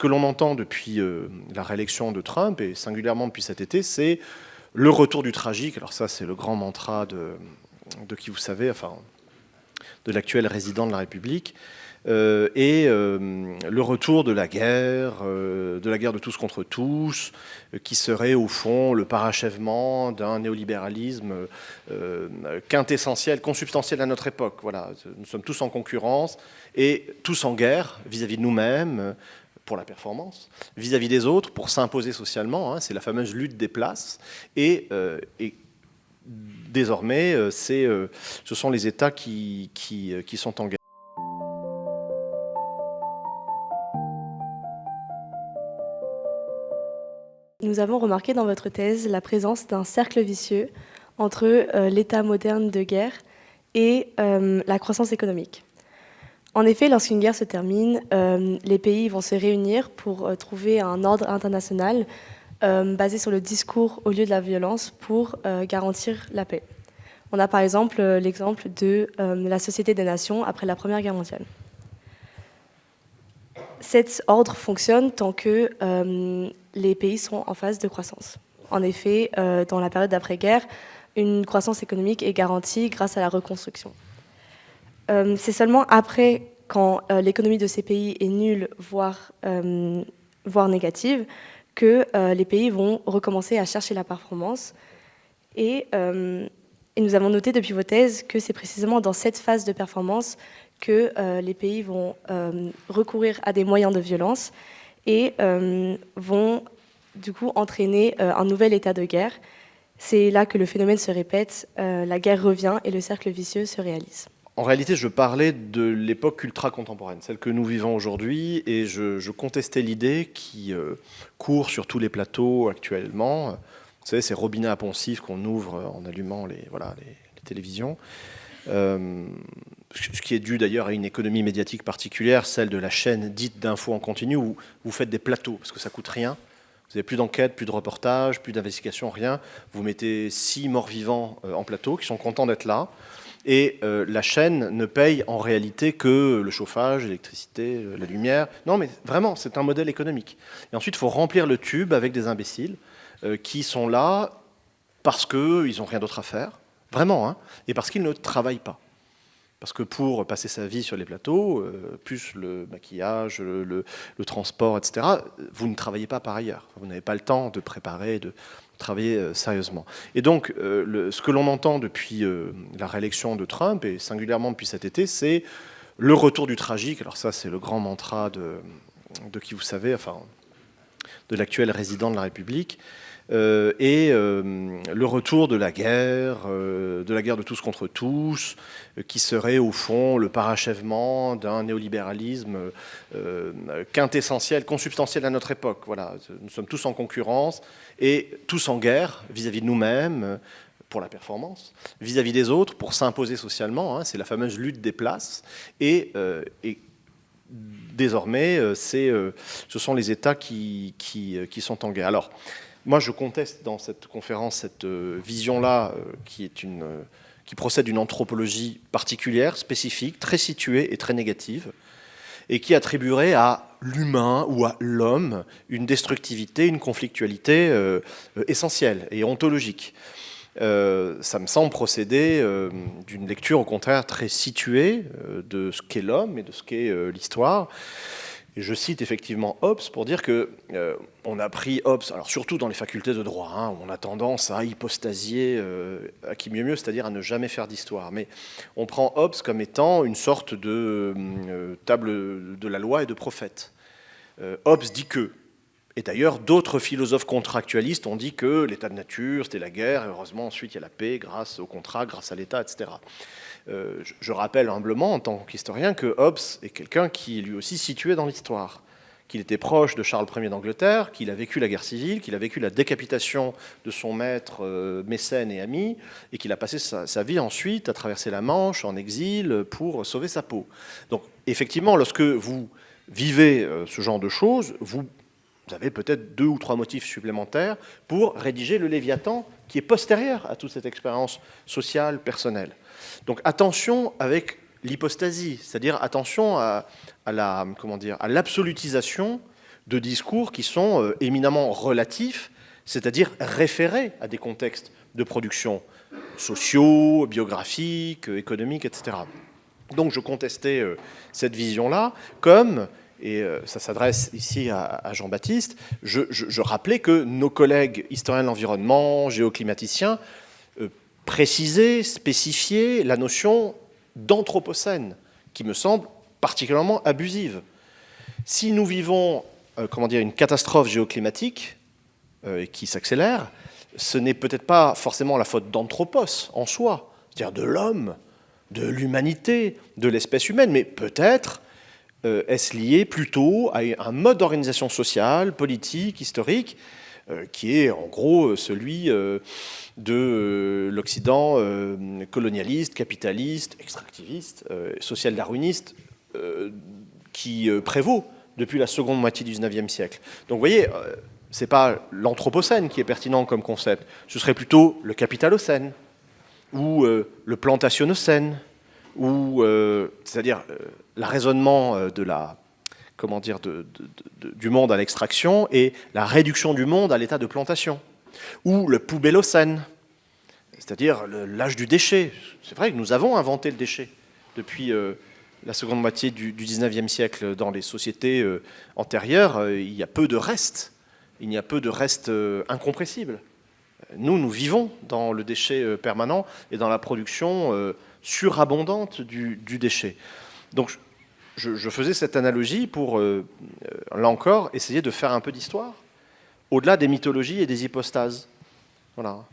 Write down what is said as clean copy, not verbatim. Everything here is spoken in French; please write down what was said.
que l'on entend depuis la réélection de Trump, et singulièrement depuis cet été, c'est le retour du tragique. Alors ça, c'est le grand mantra de qui vous savez, enfin, de l'actuel résident de la République, le retour de la guerre de tous contre tous, qui serait au fond le parachèvement d'un néolibéralisme quintessentiel, consubstantiel à notre époque. Voilà, nous sommes tous en concurrence et tous en guerre vis-à-vis de nous-mêmes, pour la performance, vis-à-vis des autres, pour s'imposer socialement, hein, c'est la fameuse lutte des places, et désormais, ce sont les États qui sont en guerre. Nous avons remarqué dans votre thèse la présence d'un cercle vicieux entre l'état moderne de guerre et la croissance économique. En effet, lorsqu'une guerre se termine, les pays vont se réunir pour trouver un ordre international basé sur le discours au lieu de la violence pour garantir la paix. On a par exemple l'exemple de la Société des Nations après la Première Guerre mondiale. Cet ordre fonctionne tant que les pays sont en phase de croissance. En effet, dans la période d'après-guerre, une croissance économique est garantie grâce à la reconstruction. C'est seulement après, quand l'économie de ces pays est nulle, voire négative, que les pays vont recommencer à chercher la performance. Et nous avons noté depuis vos thèses que c'est précisément dans cette phase de performance que les pays vont recourir à des moyens de violence et vont du coup entraîner un nouvel état de guerre. C'est là que le phénomène se répète, la guerre revient et le cercle vicieux se réalise. En réalité, je parlais de l'époque ultra-contemporaine, celle que nous vivons aujourd'hui, et je contestais l'idée qui court sur tous les plateaux actuellement. Vous savez, ces robinets à poncifs qu'on ouvre en allumant les télévisions. Ce qui est dû d'ailleurs à une économie médiatique particulière, celle de la chaîne dite d'infos en continu, où vous faites des plateaux, parce que ça coûte rien. Vous n'avez plus d'enquête, plus de reportage, plus d'investigation, rien. Vous mettez 6 morts-vivants en plateau qui sont contents d'être là. Et la chaîne ne paye en réalité que le chauffage, l'électricité, la lumière. Non, mais vraiment, c'est un modèle économique. Et ensuite, il faut remplir le tube avec des imbéciles qui sont là parce qu'ils n'ont rien d'autre à faire, vraiment, hein, et parce qu'ils ne travaillent pas. Parce que pour passer sa vie sur les plateaux, plus le maquillage, le transport, etc., vous ne travaillez pas par ailleurs. Vous n'avez pas le temps de préparer, de travailler sérieusement. Et donc, ce que l'on entend depuis la réélection de Trump, et singulièrement depuis cet été, c'est le retour du tragique. Alors ça, c'est le grand mantra de qui vous savez, enfin, de l'actuel résident de la République, le retour de la guerre de tous contre tous, qui serait au fond le parachèvement d'un néolibéralisme quintessentiel, consubstantiel à notre époque. Voilà, nous sommes tous en concurrence et tous en guerre vis-à-vis de nous-mêmes, pour la performance, vis-à-vis des autres, pour s'imposer socialement, hein, c'est la fameuse lutte des places, et désormais, ce sont les États qui sont en guerre. Alors, moi, je conteste dans cette conférence cette vision-là qui procède d'une anthropologie particulière, spécifique, très située et très négative, et qui attribuerait à l'humain ou à l'homme une destructivité, une conflictualité essentielle et ontologique. Ça me semble procéder d'une lecture au contraire très située de ce qu'est l'homme et de ce qu'est l'histoire. Et je cite effectivement Hobbes pour dire que on a pris Hobbes, alors surtout dans les facultés de droit, hein, où on a tendance à hypostasier à qui mieux mieux, c'est-à-dire à ne jamais faire d'histoire. Mais on prend Hobbes comme étant une sorte de table de la loi et de prophète. Hobbes dit que. Et d'ailleurs, d'autres philosophes contractualistes ont dit que l'état de nature, c'était la guerre, et heureusement, ensuite, il y a la paix grâce au contrat, grâce à l'État, etc. Je rappelle humblement, en tant qu'historien, que Hobbes est quelqu'un qui est lui aussi situé dans l'histoire, qu'il était proche de Charles Ier d'Angleterre, qu'il a vécu la guerre civile, qu'il a vécu la décapitation de son maître, mécène et ami, et qu'il a passé sa vie ensuite à traverser la Manche en exil pour sauver sa peau. Donc, effectivement, lorsque vous vivez ce genre de choses, vous avez peut-être 2 ou 3 motifs supplémentaires pour rédiger le Léviathan qui est postérieur à toute cette expérience sociale, personnelle. Donc attention avec l'hypostasie, c'est-à-dire attention à l'absolutisation de discours qui sont éminemment relatifs, c'est-à-dire référés à des contextes de production sociaux, biographiques, économiques, etc. Donc je contestais cette vision-là, comme, et ça s'adresse ici à Jean-Baptiste, je rappelais que nos collègues historiens de l'environnement, géoclimaticiens, précisaient, spécifiaient la notion d'anthropocène, qui me semble particulièrement abusive. Si nous vivons une catastrophe géoclimatique qui s'accélère, ce n'est peut-être pas forcément la faute d'anthropos en soi, c'est-à-dire de l'homme, de l'humanité, de l'espèce humaine, mais peut-être est-ce lié plutôt à un mode d'organisation sociale, politique, historique, qui est en gros celui de l'Occident colonialiste, capitaliste, extractiviste, social-darwiniste, qui prévaut depuis la seconde moitié du XIXe siècle. Donc vous voyez, ce n'est pas l'anthropocène qui est pertinent comme concept, ce serait plutôt le capitalocène, ou le plantationocène, ou c'est-à-dire l'arraisonnement du monde à l'extraction et la réduction du monde à l'état de plantation, ou le poubellocène, c'est-à-dire l'âge du déchet. C'est vrai que nous avons inventé le déchet depuis la seconde moitié du XIXe siècle. Dans les sociétés antérieures, il y a peu de restes, incompressibles. Nous vivons dans le déchet permanent et dans la production surabondante du déchet. Donc, je faisais cette analogie pour, là encore, essayer de faire un peu d'histoire, au-delà des mythologies et des hypostases. Voilà.